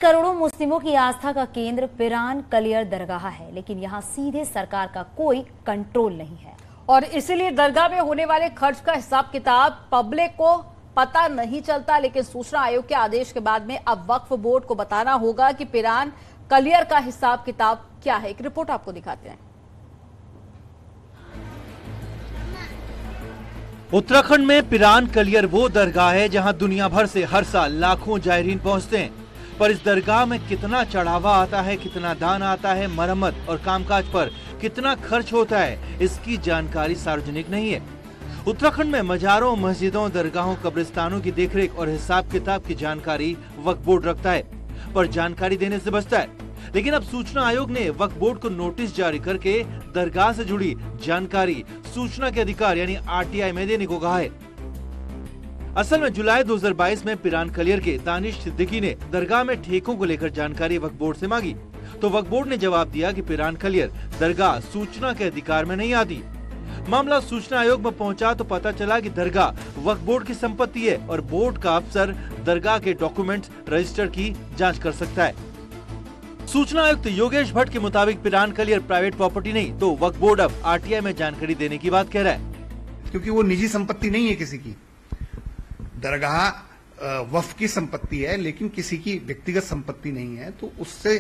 करोड़ों मुस्लिमों की आस्था का केंद्र पिरान कलियर दरगाह है, लेकिन यहाँ सीधे सरकार का कोई कंट्रोल नहीं है और इसीलिए दरगाह में होने वाले खर्च का हिसाब किताब पब्लिक को पता नहीं चलता। लेकिन सूचना आयोग के आदेश के बाद में अब वक्फ बोर्ड को बताना होगा कि पिरान कलियर का हिसाब किताब क्या है। एक रिपोर्ट आपको दिखाते हैं। उत्तराखंड में पिरान कलियर वो दरगाह है जहां दुनिया भर से हर साल लाखों जायरीन पहुंचते हैं, पर इस दरगाह में कितना चढ़ावा आता है, कितना दान आता है, मरम्मत और कामकाज पर कितना खर्च होता है, इसकी जानकारी सार्वजनिक नहीं है। उत्तराखंड में मजारों, मस्जिदों, दरगाहों, कब्रिस्तानों की देखरेख और हिसाब किताब की जानकारी वक्फ बोर्ड रखता है, पर जानकारी देने से बचता है। लेकिन अब सूचना आयोग ने वक्फ बोर्ड को नोटिस जारी करके दरगाह से जुड़ी जानकारी सूचना के अधिकार यानी आरटीआई में देने को कहा है। असल में जुलाई 2022 में पिरान कलियर के दानिश सिद्दीकी ने दरगाह में ठेकों को लेकर जानकारी वक्फ बोर्ड से मांगी, तो वक्फ बोर्ड ने जवाब दिया कि पिरान कलियर दरगाह सूचना के अधिकार में नहीं आती। मामला सूचना आयोग में पहुंचा तो पता चला कि दरगाह वक्फ बोर्ड की संपत्ति है और बोर्ड का अफसर दरगाह के डॉक्यूमेंट्स रजिस्टर की जांच कर सकता है। सूचना आयुक्त योगेश भट्ट के मुताबिक पिरान कलियर प्राइवेट प्रॉपर्टी नहीं, तो वक्फ बोर्ड अब आरटीआई में जानकारी देने की बात कह रहा है, क्योंकि वो निजी संपत्ति नहीं है किसी की। दरगाह वक्फ की संपत्ति है, लेकिन किसी की व्यक्तिगत संपत्ति नहीं है, तो उससे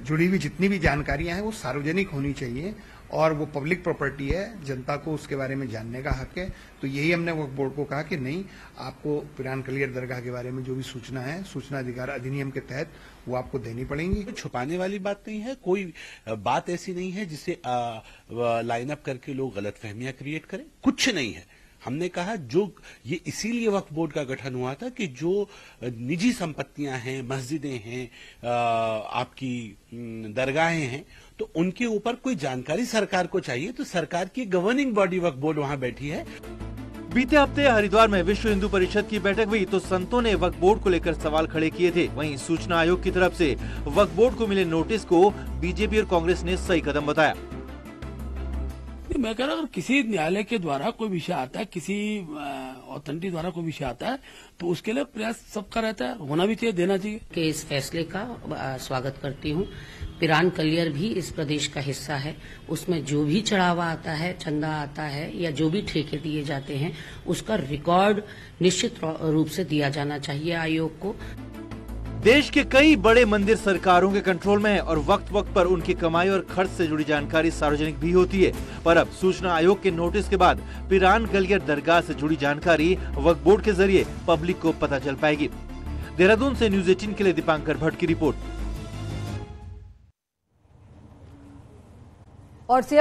जुड़ी हुई जितनी भी जानकारियां हैं वो सार्वजनिक होनी चाहिए और वो पब्लिक प्रॉपर्टी है, जनता को उसके बारे में जानने का हक है। तो यही हमने वक्फ बोर्ड को कहा कि नहीं, आपको पिरान कलियर दरगाह के बारे में जो भी सूचना है सूचना अधिकार अधिनियम के तहत वो आपको देनी पड़ेंगी। छुपाने वाली बात नहीं है, कोई बात ऐसी नहीं है जिसे लाइन अप करके लोग गलतफहमियां क्रिएट करें, कुछ नहीं है। हमने कहा जो ये इसीलिए वक्फ बोर्ड का गठन हुआ था कि जो निजी संपत्तियां हैं, मस्जिदें हैं, आपकी दरगाहें हैं, तो उनके ऊपर कोई जानकारी सरकार को चाहिए, तो सरकार की गवर्निंग बॉडी वक्फ बोर्ड वहां बैठी है। बीते हफ्ते हरिद्वार में विश्व हिंदू परिषद की बैठक हुई तो संतों ने वक्फ बोर्ड को लेकर सवाल खड़े किए थे। वहीं सूचना आयोग की तरफ से वक्फ बोर्ड को मिले नोटिस को बीजेपी और कांग्रेस ने सही कदम बताया। मैं कह रहा हूँ, अगर किसी न्यायालय के द्वारा कोई विषय आता है, किसी अथॉरिटी द्वारा कोई विषय आता है, तो उसके लिए प्रयास सबका रहता है, होना भी चाहिए, देना चाहिए। कि इस फैसले का स्वागत करती हूँ। पिरान कलियर भी इस प्रदेश का हिस्सा है, उसमें जो भी चढ़ावा आता है, चंदा आता है या जो भी ठेके दिए जाते हैं, उसका रिकॉर्ड निश्चित रूप से दिया जाना चाहिए आयोग को। देश के कई बड़े मंदिर सरकारों के कंट्रोल में है और वक्त वक्त पर उनकी कमाई और खर्च से जुड़ी जानकारी सार्वजनिक भी होती है, पर अब सूचना आयोग के नोटिस के बाद पिरान कलियर दरगाह से जुड़ी जानकारी वक्फ बोर्ड के जरिए पब्लिक को पता चल पाएगी। देहरादून से न्यूज़ 18 के लिए दीपांकर भट्ट की रिपोर्ट। और